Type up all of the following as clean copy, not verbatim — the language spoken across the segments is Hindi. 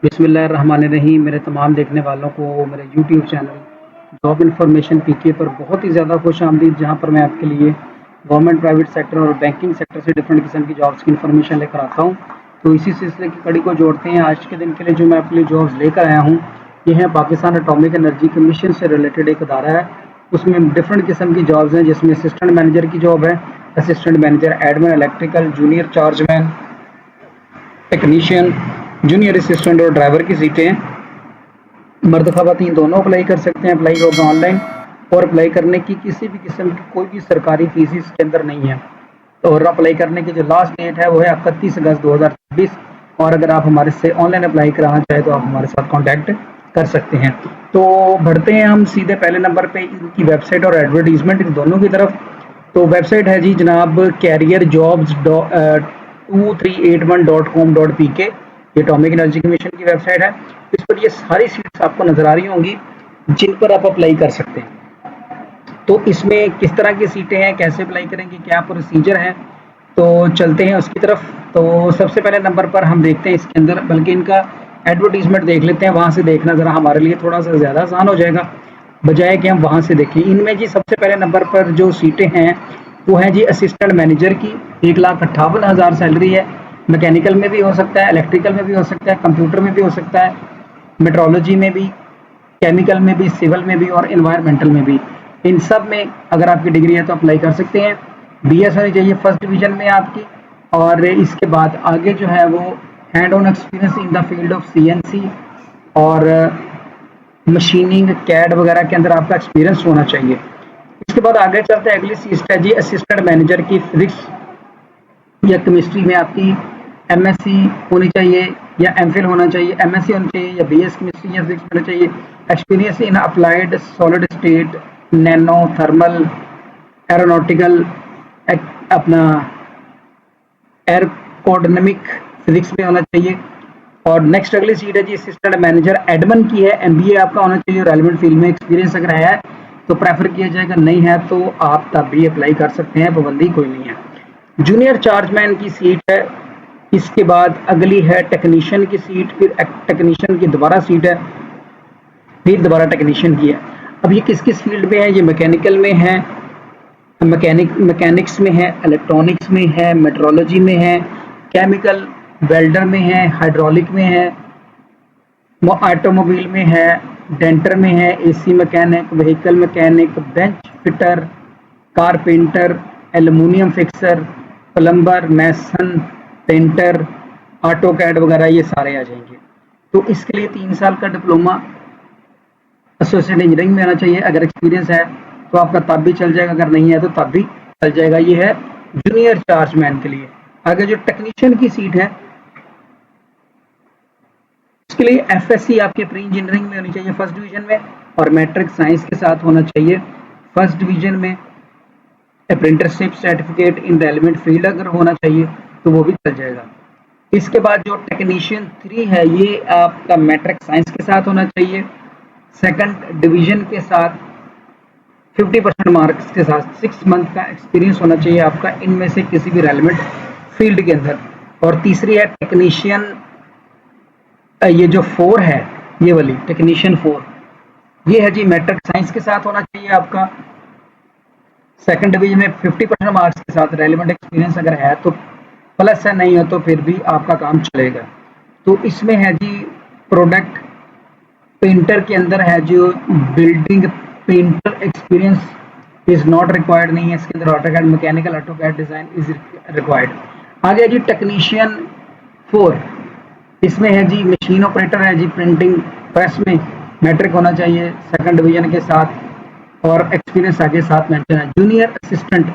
बिस्मिल्लाहिर्रहमानिर्रहीम। मेरे तमाम देखने वालों को मेरे यूट्यूब चैनल जॉब इन्फॉर्मेशन पीके पर बहुत ही ज़्यादा खुश आमदीद, जहाँ पर मैं आपके लिए गवर्नमेंट, प्राइवेट सेक्टर और बैंकिंग सेक्टर से डिफरेंट किस्म की जॉब्स की इन्फॉर्मेशन लेकर आता हूँ। तो इसी सिलसिले की कड़ी को जोड़ते हैं आज के दिन के लिए जो मैं अपने लिए जॉब्स लेकर आया हूँ। ये है पाकिस्तान एटॉमिक एनर्जी कमीशन से रिलेटेड एक अदारा है। उसमें डिफरेंट किस्म की जॉब्स हैं, जिसमें असिस्टेंट मैनेजर की जॉब है, assistant manager admin electrical, junior chargeman, technician, junior assistant और ड्राइवर की सीटें हैं। मर्द खवातीन दोनों अप्लाई कर सकते हैं। अप्लाई होगा ऑनलाइन और अप्लाई करने की किसी भी किस्म की कोई भी सरकारी फीस इसके अंदर नहीं है। तो और अप्लाई करने की जो लास्ट डेट है वो है 31 अगस्त 2026। और अगर आप हमारे से ऑनलाइन अप्लाई कराना चाहें तो आप हमारे साथ कॉन्टैक्ट कर सकते हैं। तो बढ़ते हैं हम सीधे पहले नंबर पे इनकी वेबसाइट और एडवर्टीजमेंट इन दोनों की तरफ। तो वेबसाइट है जी जनाब कैरियर जॉब्स 2381.com.pk। ये एटॉमिक एनर्जी कमीशन की वेबसाइट है। इस पर ये सारी सीट्स आपको नजर आ रही होंगी जिन पर आप अप्लाई कर सकते हैं। तो इसमें किस तरह की सीटें हैं, कैसे अप्लाई करेंगे, क्या प्रोसीजर है, तो चलते हैं उसकी तरफ। तो सबसे पहले नंबर पर हम देखते हैं इसके अंदर, बल्कि इनका एडवर्टीजमेंट देख लेते हैं। वहाँ से देखना ज़रा हमारे लिए थोड़ा सा ज़्यादा आसान हो जाएगा बजाय कि हम वहाँ से देखें। इनमें जी सबसे पहले नंबर पर जो सीटें हैं वो है जी असिस्टेंट मैनेजर की। 1,58,000 सैलरी है। मैकेनिकल में भी हो सकता है, इलेक्ट्रिकल में भी हो सकता है, कंप्यूटर में भी हो सकता है, मेट्रोलॉजी में भी, केमिकल में भी, सिविल में भी और एनवायरमेंटल में भी। इन सब में अगर आपकी डिग्री है तो अप्लाई कर सकते हैं। बीएस होनी चाहिए फर्स्ट डिवीजन में आपकी। और इसके बाद आगे जो है वो hand on experience in the field of CNC और मशीनिंग, कैड वगैरह के अंदर आपका एक्सपीरियंस होना चाहिए। इसके बाद आगे चलते हैं, अगली सीट है जी असिस्टेंट मैनेजर की। फिजिक्स या केमिस्ट्री में आपकी एमएससी होनी चाहिए या एमफिल होना चाहिए, एमएससी होनी चाहिए या बीएस केमिस्ट्री या फिजिक्स होना चाहिए। Experience in applied solid state, nano, thermal, aeronautical, अपना एरोकोडायनेमिक फिजिक्स में होना चाहिए। और नेक्स्ट अगली सीट है जी असिस्टेंट मैनेजर एडमिन की है। एमबीए आपका होना चाहिए। रेलेवेंट फील्ड में एक्सपीरियंस अगर है तो प्रेफर किया जाएगा, नहीं है तो आप तब भी अप्लाई कर सकते हैं, पाबंदी कोई नहीं है। जूनियर चार्जमैन की सीट है। इसके बाद अगली है टेक्नीशियन की सीट, फिर टेक्नीशियन की दोबारा सीट है, फिर दोबारा टेक्नीशियन की है। अब ये किस किस फील्ड में है? ये मैकेनिकल में है, मैकेनिक्स में है, इलेक्ट्रॉनिक्स में है, मेट्रोलॉजी में है, केमिकल वेल्डर में है, हाइड्रोलिक में है, ऑटोमोबाइल में है, डेंटर में है, AC mechanic, vehicle mechanic, bench fitter, carpenter, aluminium fixer, plumber, mason, painter, auto CAD वगैरह ये सारे आ जाएंगे। तो इसके लिए 3 साल का डिप्लोमा एसोसिएट इंजीनियरिंग में आना चाहिए। अगर एक्सपीरियंस है तो आपका तब भी चल जाएगा, अगर नहीं है तो तब भी चल जाएगा। ये है जूनियर चार्जमैन के लिए। आगे जो टेक्नीशियन की सीट है उसके लिए एफएससी आपके प्री इंजीनियरिंग में होनी चाहिए फर्स्ट डिवीजन में, और मैट्रिक साइंस के साथ होना चाहिए फर्स्ट डिवीजन में। Apprenticeship certificate in relevant field अगर होना चाहिए तो वो भी चल जाएगा। इसके बाद जो टेक्नीशियन 3 है ये आपका मैट्रिक साइंस के साथ होना चाहिए, सेकंड डिवीजन के साथ, 50% मार्क्स के साथ, 6 मंथ का एक्सपीरियंस होना चाहिए आपका इनमें से किसी भी रेलेवेंट फील्ड के अंदर। और तीसरी है टेक्नीशियन, ये जो 4 है, ये वाली टेक्नीशियन 4, ये है जी मैट्रिक साइंस के साथ होना चाहिए आपका, सेकंड डिवीजन में 50% मार्क्स के साथ, रेलेवेंट एक्सपीरियंस अगर है तो प्लस है, नहीं हो तो फिर भी आपका काम चलेगा। तो इसमें है जी प्रोडक्ट पेंटर के अंदर है जो building painter experience is not required, नहीं है इसके अंदर। AutoCAD mechanical, AutoCAD design is required. आगे जी टेक्नीशियन 4, इसमें है जी मशीन ऑपरेटर है जी, प्रिंटिंग प्रेस में मैट्रिक होना चाहिए सेकंड डिवीजन के साथ, और एक्सपीरियंस आगे साथ मेंशन है। जूनियर असिस्टेंट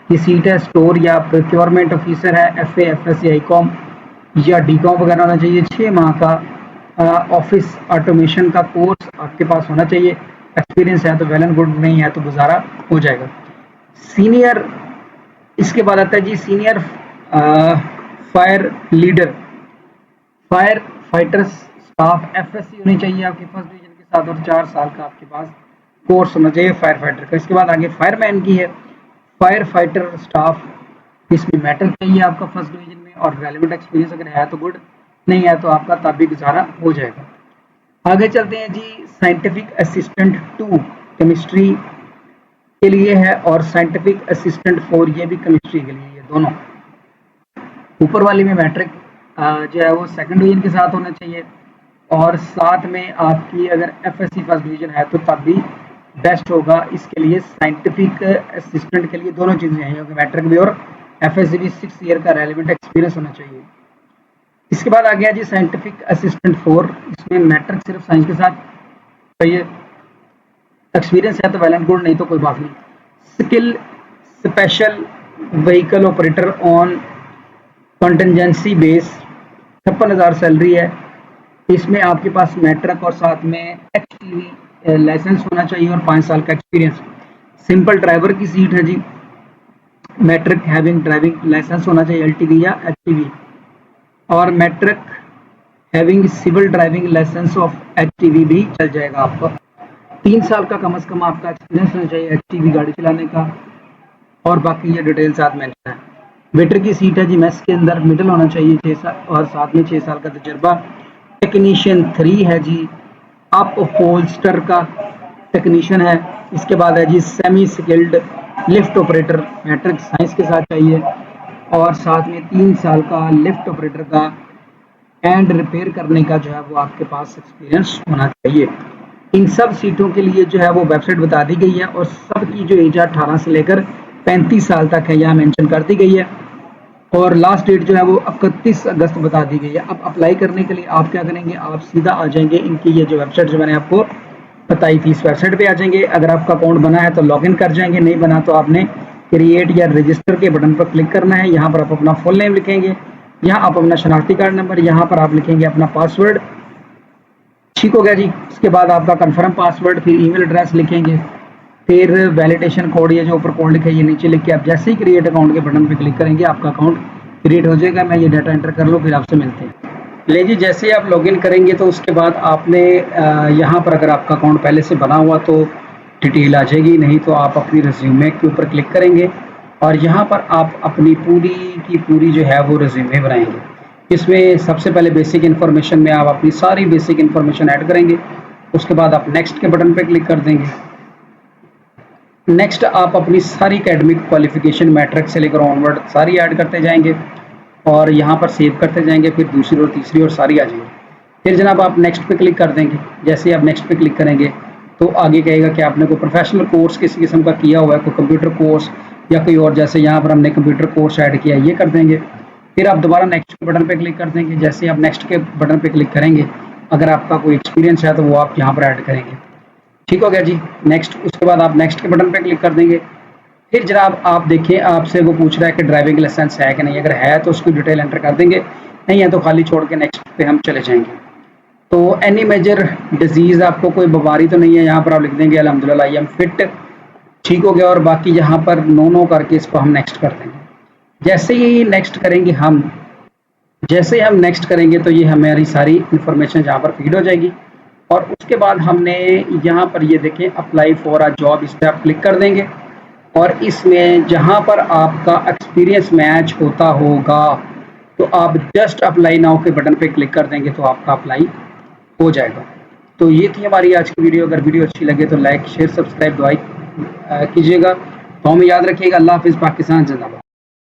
की सीट है, स्टोर या प्रोक्योरमेंट ऑफिसर है, एफए, एफएस या आईकॉम या डीकॉम वगैरह होना चाहिए। 6 माह का ऑफिस ऑटोमेशन का कोर्स आपके पास होना चाहिए। एक्सपीरियंस है तो वेल एंड गुड, नहीं है तो गुजारा हो जाएगा। सीनियर, इसके बाद आता है जी senior fire leader, fire fighters staff, FSC होनी चाहिए आपके फर्स्ट डिवीजन के साथ, और 4 साल का आपके पास कोर्स होना चाहिए फायर फाइटर का। इसके बाद आगे फायरमैन की है, फायर फाइटर स्टाफ, इसमें मेटल चाहिए आपका फर्स्ट डिवीजन में, और रेलेवेंट एक्सपीरियंस अगर है तो गुड, नहीं है तो आपका तब भी गुजारा हो जाएगा। आगे चलते हैं जी, साइंटिफिक असिस्टेंट 2 केमिस्ट्री के लिए है और साइंटिफिक असिस्टेंट 4 ये भी केमिस्ट्री के लिए, ये दोनों। ऊपर वाली में मैट्रिक जो है वो सेकंड डिवीजन के साथ होना चाहिए और साथ में आपकी अगर एफएससी फर्स्ट डिवीजन है तो तब भी बेस्ट होगा। इसके लिए साइंटिफिक असिस्टेंट के लिए दोनों चीज़ें चाहिए, मैट्रिक भी और एफएससी भी 6 ईयर का रेलिवेंट एक्सपीरियंस होना चाहिए। इसके बाद आ गया जी साइंटिफिक असिस्टेंट 4, इसमें मैट्रिक सिर्फ साइंस के साथ चाहिए, एक्सपीरियंस है तो वेल एंड गुड, नहीं तो कोई बात नहीं। Skill special vehicle operator on contingency base, 56,000 salary है। इसमें आपके पास मैट्रिक और साथ में एचटीवी लाइसेंस होना चाहिए और 5 साल का एक्सपीरियंस। सिंपल ड्राइवर की सीट है जी, मैट्रिक हैविंग ड्राइविंग लाइसेंस होना चाहिए एलटीवी या एचटीवी, और matric having civil driving licence of HTV भी चल जाएगा आपको। 3 साल का कम से कम आपका एक्सपीरियंस होना चाहिए एचटीवी गाड़ी चलाने का, और बाकी ये डिटेल साथ मेंशन है। वेटर की सीट है जी मेस के अंदर, मिडिल होना चाहिए 6 साल और साथ में 6 साल का तजर्बा। टेक्नीशियन 3 है जी, अप होल्स्टर का टेक्नीशियन है। इसके बाद है जी semi skilled lift operator, matric science के साथ चाहिए और साथ में 3 साल का लिफ्ट ऑपरेटर का एंड रिपेयर करने का जो है वो आपके पास एक्सपीरियंस होना चाहिए। इन सब सीटों के लिए जो है वो वेबसाइट बता दी गई है और सबकी जो एज 18 से लेकर 35 साल तक है, यहाँ मेंशन कर दी गई है और लास्ट डेट जो है वो 31 अगस्त बता दी गई है। अब अप्लाई करने के लिए आप क्या करेंगे, आप सीधा आ जाएंगे इनकी ये जो वेबसाइट जो मैंने आपको बताई थी, इस वेबसाइट पे आ जाएंगे। अगर आपका अकाउंट बना है तो लॉगिन कर जाएंगे, नहीं बना तो आपने क्रिएट या रजिस्टर के बटन पर क्लिक करना है। यहाँ पर आप अपना फुल नेम लिखेंगे, यहाँ आप अपना शनाख्ती कार्ड नंबर, यहाँ पर आप लिखेंगे अपना पासवर्ड, ठीक हो गया जी। उसके बाद आपका कंफर्म पासवर्ड, फिर ईमेल एड्रेस लिखेंगे, फिर वैलिडेशन कोड, ये जो ऊपर कोड लिखा है ये नीचे लिख के आप जैसे ही क्रिएट अकाउंट के बटन पे क्लिक करेंगे आपका अकाउंट क्रिएट हो जाएगा। मैं ये डाटा एंटर कर लूँ, फिर आपसे मिलते हैं। ले जी, जैसे ही आप लॉगिन करेंगे तो उसके बाद आपने यहाँ पर अगर आपका अकाउंट पहले से बना हुआ तो डिटेल आ जाएगी, नहीं तो आप अपनी रिज्यूमे के ऊपर क्लिक करेंगे और यहाँ पर आप अपनी पूरी की पूरी जो है वो रिज्यूमे बनाएंगे। इसमें सबसे पहले बेसिक इन्फॉर्मेशन में आप अपनी सारी बेसिक इन्फॉर्मेशन ऐड करेंगे। उसके बाद आप नेक्स्ट के बटन पे क्लिक कर देंगे। नेक्स्ट आप अपनी सारी एकेडमिक क्वालिफिकेशन मैट्रिक से लेकर ऑनवर्ड सारी ऐड करते जाएंगे और यहाँ पर सेव करते जाएंगे, फिर दूसरी और तीसरी और सारी आ जाएगी। फिर जनाब आप नेक्स्ट पे क्लिक कर देंगे। जैसे ही आप नेक्स्ट पे क्लिक करेंगे तो आगे कहेगा कि आपने कोई प्रोफेशनल कोर्स किसी किस्म का किया हुआ है, कोई कंप्यूटर कोर्स या कोई और, जैसे यहाँ पर हमने कंप्यूटर कोर्स ऐड किया, ये कर देंगे। फिर आप दोबारा नेक्स्ट के बटन पे क्लिक कर देंगे। जैसे ही आप नेक्स्ट के बटन पे क्लिक करेंगे, अगर आपका कोई एक्सपीरियंस है तो वो आप यहाँ पर ऐड करेंगे, ठीक हो गया जी। नेक्स्ट, उसके बाद आप नेक्स्ट के बटन पे क्लिक कर देंगे। फिर जनाब आप देखिए आपसे वो पूछ रहा है कि ड्राइविंग लाइसेंस है कि नहीं, अगर है तो उसकी डिटेल एंटर कर देंगे, नहीं है तो खाली छोड़ के नेक्स्ट पे हम चले जाएंगे। तो एनी मेजर डिजीज़, आपको कोई बीमारी तो नहीं है, यहाँ पर आप लिख देंगे अल्हम्दुलिल्लाह आई एम फिट, ठीक हो गया। और बाकी यहाँ पर नो करके इसको हम नेक्स्ट कर देंगे। जैसे ही नेक्स्ट करेंगे हम, जैसे ही हम नेक्स्ट करेंगे तो ये हमारी सारी इंफॉर्मेशन यहाँ पर फीड हो जाएगी और उसके बाद हमने यहाँ पर ये देखें अप्लाई फॉर अ जॉब, इस पर आप क्लिक कर देंगे और इसमें जहाँ पर आपका एक्सपीरियंस मैच होता होगा तो आप जस्ट अप्लाई नाउ के बटन पे क्लिक कर देंगे तो आपका अप्लाई हो जाएगा। तो ये थी हमारी आज की वीडियो। अगर वीडियो अच्छी लगे तो लाइक शेयर सब्सक्राइब दुआई कीजिएगा। तो हमें याद रखिएगा। अल्लाह हाफिज़, पाकिस्तान जिंदाबाद।